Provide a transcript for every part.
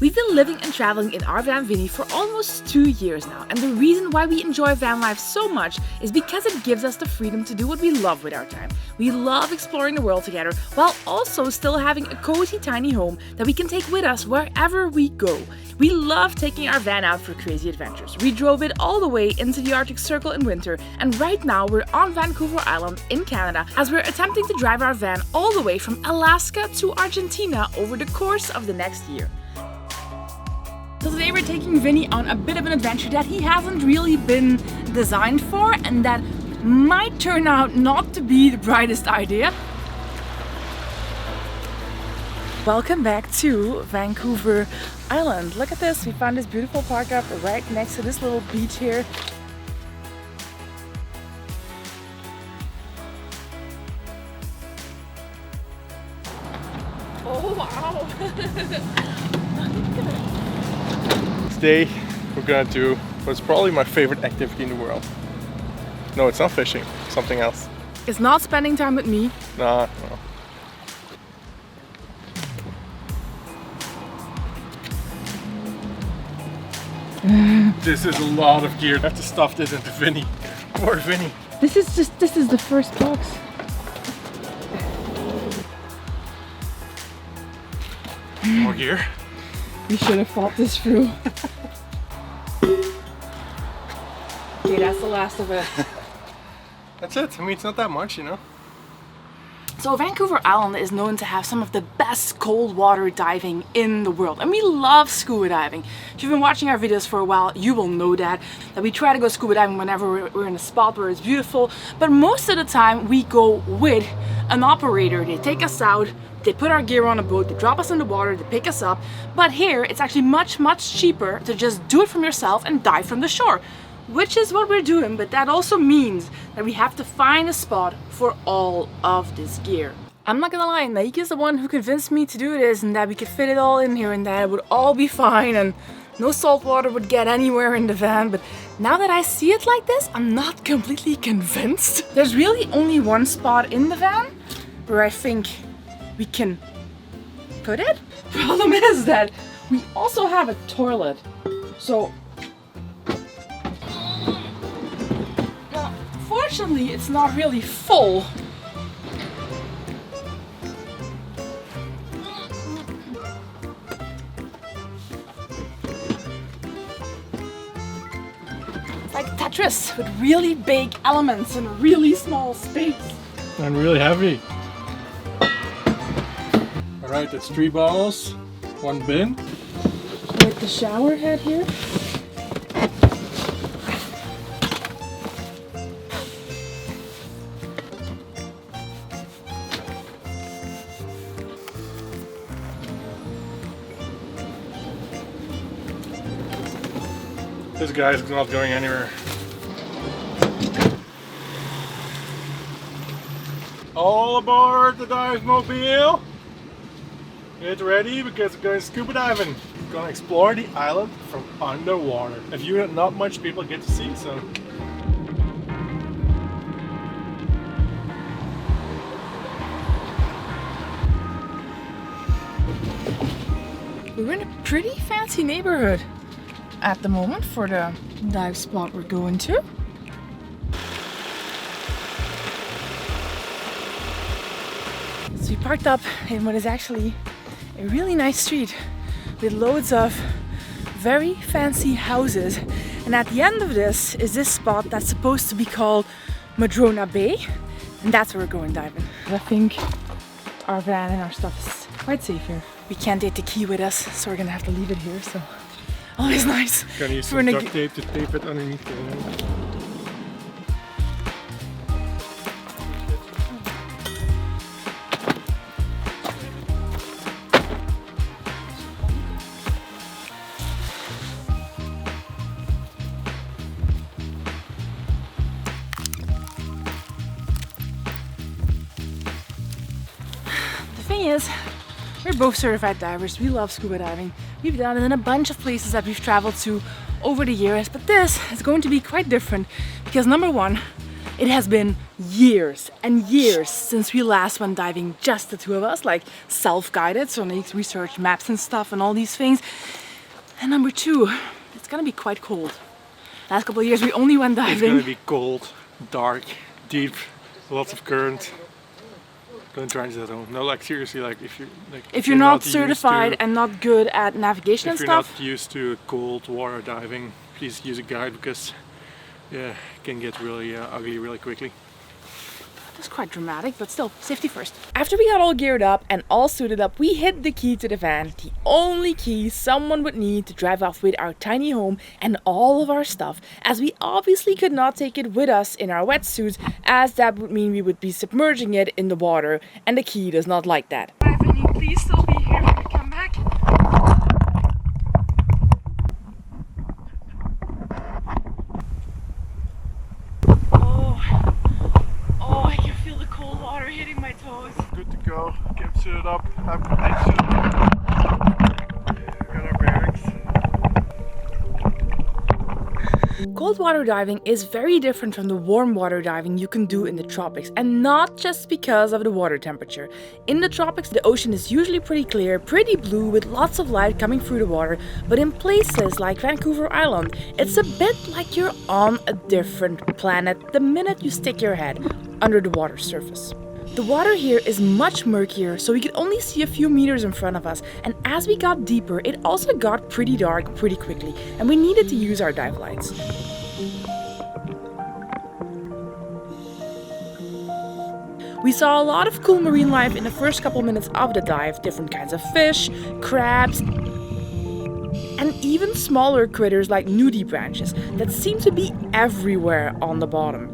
We've been living and traveling in our van Vinny for almost 2 years now, and the reason why we enjoy van life so much is because it gives us the freedom to do what we love with our time. We love exploring the world together while also still having a cozy tiny home that we can take with us wherever we go. We love taking our van out for crazy adventures. We drove it all the way into the Arctic Circle in winter, and right now we're on Vancouver Island in Canada as we're attempting to drive our van all the way from Alaska to Argentina over the course of the next year. So today we're taking Vinny on a bit of an adventure that he hasn't really been designed for and that might turn out not to be the brightest idea. Welcome back to Vancouver Island. Look at this, we found this beautiful park up right next to this little beach here. Oh wow! Today we're gonna do what's probably my favorite activity in the world. No, it's not fishing, something else. It's not spending time with me. Nah, no. This is a lot of gear. I have to stuff this into Vinny. Poor Vinny. This is the first box. More gear. We should have thought this through. Okay, that's the last of it. That's it. I mean, it's not that much, you know. So Vancouver Island is known to have some of the best cold water diving in the world, and we love scuba diving. If you've been watching our videos for a while, you will know that we try to go scuba diving whenever we're in a spot where it's beautiful, but most of the time we go with an operator. They take us out, they put our gear on a boat, they drop us in the water, they pick us up, but here it's actually much cheaper to just do it from yourself and dive from the shore. Which is what we're doing, but that also means that we have to find a spot for all of this gear. I'm not gonna lie, Naik is the one who convinced me to do this and that we could fit it all in here and that it would all be fine and no salt water would get anywhere in the van, but now that I see it like this, I'm not completely convinced. There's really only one spot in the van where I think we can put it. Problem is that we also have a toilet, so fortunately, it's not really full. It's like Tetris with really big elements in a really small space. And really heavy. Alright, that's 3 bottles, 1 bin. With the shower head here. This guy's not going anywhere. All aboard the dive mobile! Get ready because we're going scuba diving. We're going to explore the island from underwater. A view that not much people get to see, so. We're in a pretty fancy neighborhood at the moment for the dive spot we're going to. So we parked up in what is actually a really nice street with loads of very fancy houses, and at the end of this is this spot that's supposed to be called Madrona Bay, and that's where we're going diving. I think our van and our stuff is quite safe here. We can't take the key with us, so we're gonna have to leave it here. So always nice. Gonna use some duct tape to tape it underneath the. The thing is, we're both certified divers. We love scuba diving. We've done it in a bunch of places that we've traveled to over the years, but this is going to be quite different because number one, It has been years and years since we last went diving, just the two of us, like self-guided, so need to research maps and stuff and all these things. And number two, it's gonna be quite cold. Last couple of years we only went diving. It's gonna be cold, dark, deep, lots of current. Don't try this at home. No, like seriously, like if you're not certified and not good at navigation and stuff. If you're not used to cold water diving, please use a guide because yeah, it can get really ugly really quickly. That's quite dramatic, but still, safety first. After we got all geared up and all suited up, we hid the key to the van, the only key someone would need to drive off with our tiny home and all of our stuff, as we obviously could not take it with us in our wetsuits, as that would mean we would be submerging it in the water, and the key does not like that. Can you please still be here when we come back? Good to go. Get suited up. Have protection. Got our bearings. Cold water diving is very different from the warm water diving you can do in the tropics, and not just because of the water temperature. In the tropics, the ocean is usually pretty clear, pretty blue, with lots of light coming through the water, but in places like Vancouver Island, it's a bit like you're on a different planet the minute you stick your head under the water surface. The water here is much murkier, so we could only see a few meters in front of us, and as we got deeper, it also got pretty dark pretty quickly, and we needed to use our dive lights. We saw a lot of cool marine life in the first couple minutes of the dive, different kinds of fish, crabs, and even smaller critters like nudie branches that seem to be everywhere on the bottom.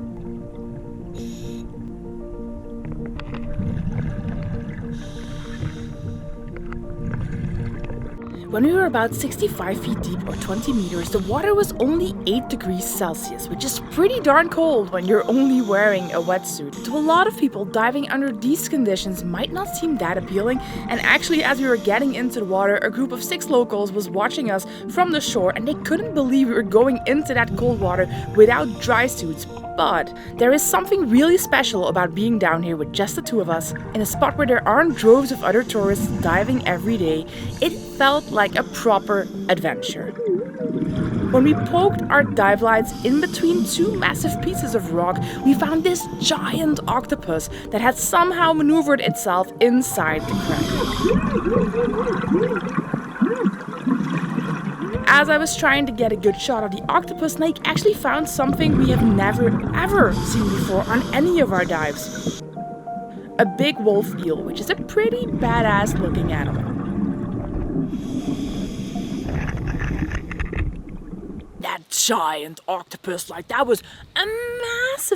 When we were about 65 feet deep or 20 meters, the water was only 8 degrees Celsius, which is pretty darn cold when you're only wearing a wetsuit. To a lot of people, diving under these conditions might not seem that appealing, and actually as we were getting into the water, a group of 6 locals was watching us from the shore, and they couldn't believe we were going into that cold water without dry suits. But there is something really special about being down here with just the two of us, in a spot where there aren't droves of other tourists diving every day. It felt like a proper adventure. When we poked our dive lights in between 2 massive pieces of rock, we found this giant octopus that had somehow maneuvered itself inside the crack. As I was trying to get a good shot of the octopus, Nike actually found something we have never ever seen before on any of our dives. A big wolf eel, which is a pretty badass looking animal. That giant octopus, like that was a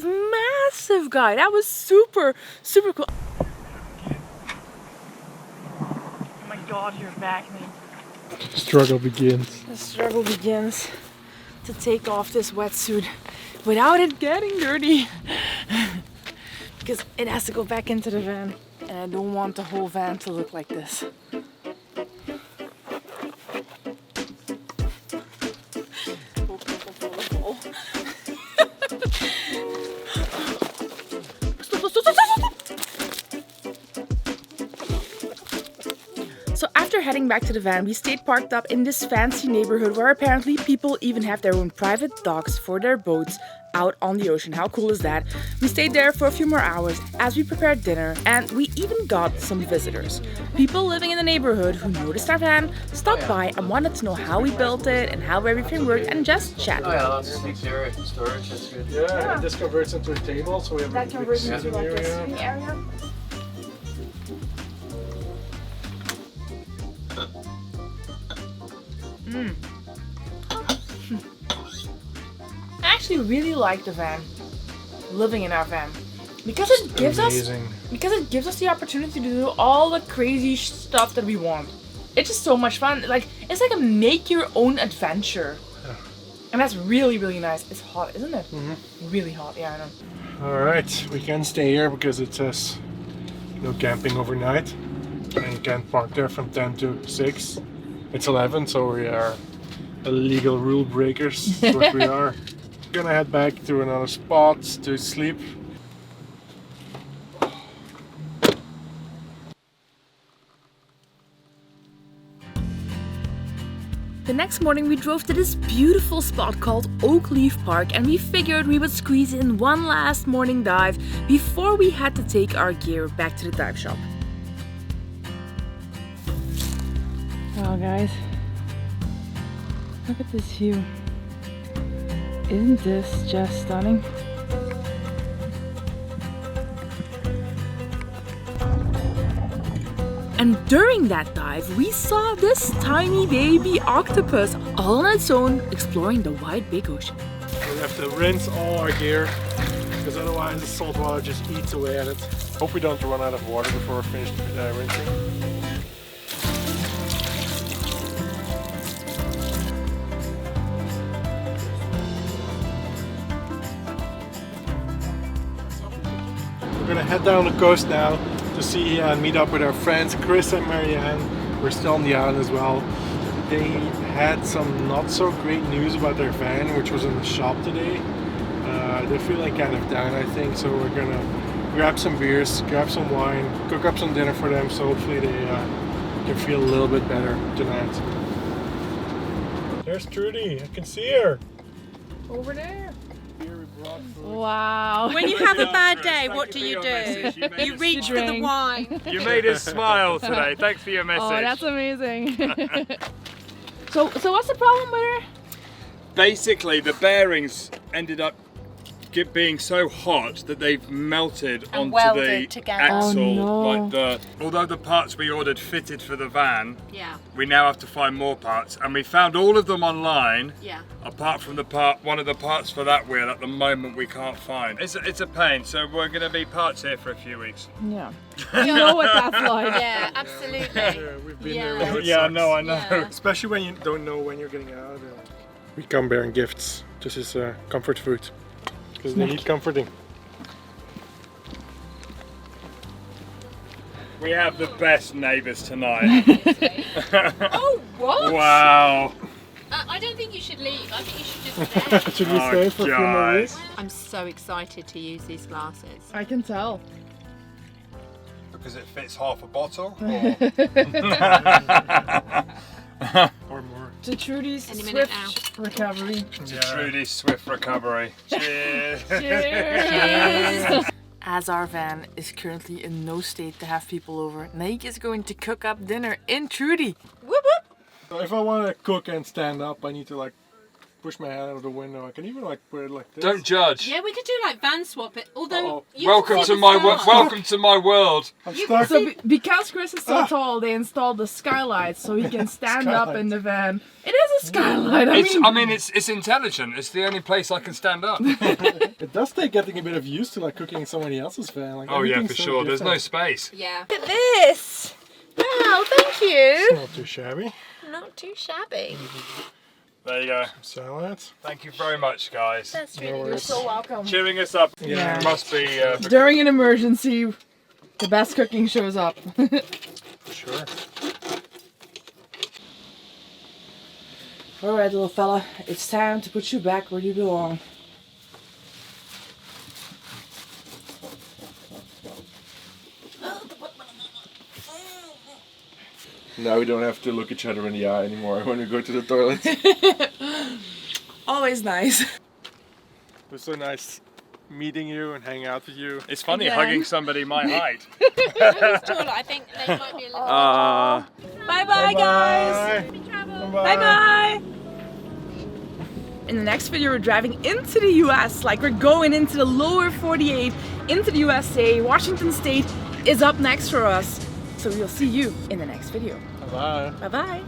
massive guy. That was super cool. Oh my god, you're back, Nate. The struggle begins. The struggle begins to take off this wetsuit without it getting dirty. Because it has to go back into the van, and I don't want the whole van to look like this. So after heading back to the van, we stayed parked up in this fancy neighborhood where apparently people even have their own private docks for their boats out on the ocean. How cool is that? We stayed there for a few more hours as we prepared dinner, and we even got some visitors. People living in the neighborhood who noticed our van, stopped by and wanted to know how we built it and how everything worked, and just chatted. Oh yeah, that's secure storage, that's good. Yeah, and this converts into a table, so we have That a big converts into sitting like a area. sitting area. I actually really like the van, living in our van, because it gives us the opportunity to do all the crazy stuff that we want. It's just so much fun. Like, it's like a make your own adventure. Yeah. And that's really nice. It's hot, isn't it? Mm-hmm. Really hot, yeah, I know. Alright, we can stay here because it says no camping overnight. And you can't park there from 10 to 6. It's 11, so we are illegal rule breakers. That's what we are. gonna head back to another spot to sleep. The next morning we drove to this beautiful spot called Oakleaf Park, and we figured we would squeeze in one last morning dive before we had to take our gear back to the dive shop. Wow guys, look at this view. Isn't this just stunning? And during that dive, we saw this tiny baby octopus all on its own exploring the wide big ocean. We have to rinse all our gear because otherwise the salt water just eats away at it. Hope we don't run out of water before we're finished rinsing. We're gonna head down the coast now to see and meet up with our friends Chris and Marianne. We're still on the island as well. They had some not so great news about their van, which was in the shop today. They're feeling kind of down, I think, so we're gonna grab some beers, grab some wine, cook up some dinner for them, so hopefully they can feel a little bit better tonight. There's Trudy, I can see her. Over there. Beer we brought for Wow. When you have a bad day, what do you do? You reach for the drink. wine. You made us smile today. Thanks for your message. Oh, that's amazing. So what's the problem with her? Basically, the bearings ended up being so hot that they've melted And onto welded the together. axle. Oh, no. Although the parts we ordered fitted for the van, Yeah, we now have to find more parts, and we found all of them online. yeah. Apart from one of the parts for that wheel at the moment we can't find. It's a pain, so we're going to be parts here for a few weeks. Yeah. You know what that's like. Yeah, absolutely. Yeah, we've been there. We know it Yeah, sucks. no, I know. Yeah. Especially when you don't know when you're getting out. We come bearing gifts. This is comfort food. Because they need comforting. We have the best neighbours tonight. Oh, what? Wow. I don't think you should leave. I think you should just stay. Should we Oh, stay for a few more guys. weeks? I'm so excited to use these glasses. I can tell. Because it fits half a bottle? Or more. To Trudy's Any minute swift recovery. To Trudy's swift recovery. Cheers. Cheers! As our van is currently in no state to have people over, Nike is going to cook up dinner in Trudy. Whoop whoop. So if I want to cook and stand up, I need to like push my hand out of the window. I can even like put it like this. Don't judge. Yeah, we could do like van swap it. Although, Uh-oh. you Welcome can to see my the stars. welcome to my world. I'm You stuck. So because Chris is so tall, they installed the skylight so he can stand up in the van. It is a skylight. I mean, it's intelligent. It's the only place I can stand up. It does take getting a bit of used to like cooking in somebody else's van. Like, Oh yeah, for everything's so sure. There's no different. space. Yeah. Look at this. Wow, thank you. It's not too shabby. Not too shabby. There you go. Salad. Thank you very much, guys. That's No really worries. nice. So welcome. Cheering us up. Yeah. Must be. During an emergency, the best cooking shows up. Sure. Alright, little fella, it's time to put you back where you belong. Now we don't have to look each other in the eye anymore when we go to the toilet. Always nice. It was so nice meeting you and hanging out with you. It's funny Again. hugging somebody my height. Who's taller? I think they might be a little Bye-bye, guys. Bye. Bye-bye. In the next video, we're driving into the US. Like, we're going into the lower 48, into the USA. Washington State is up next for us. So we'll see you in the next video. Bye. Bye-bye.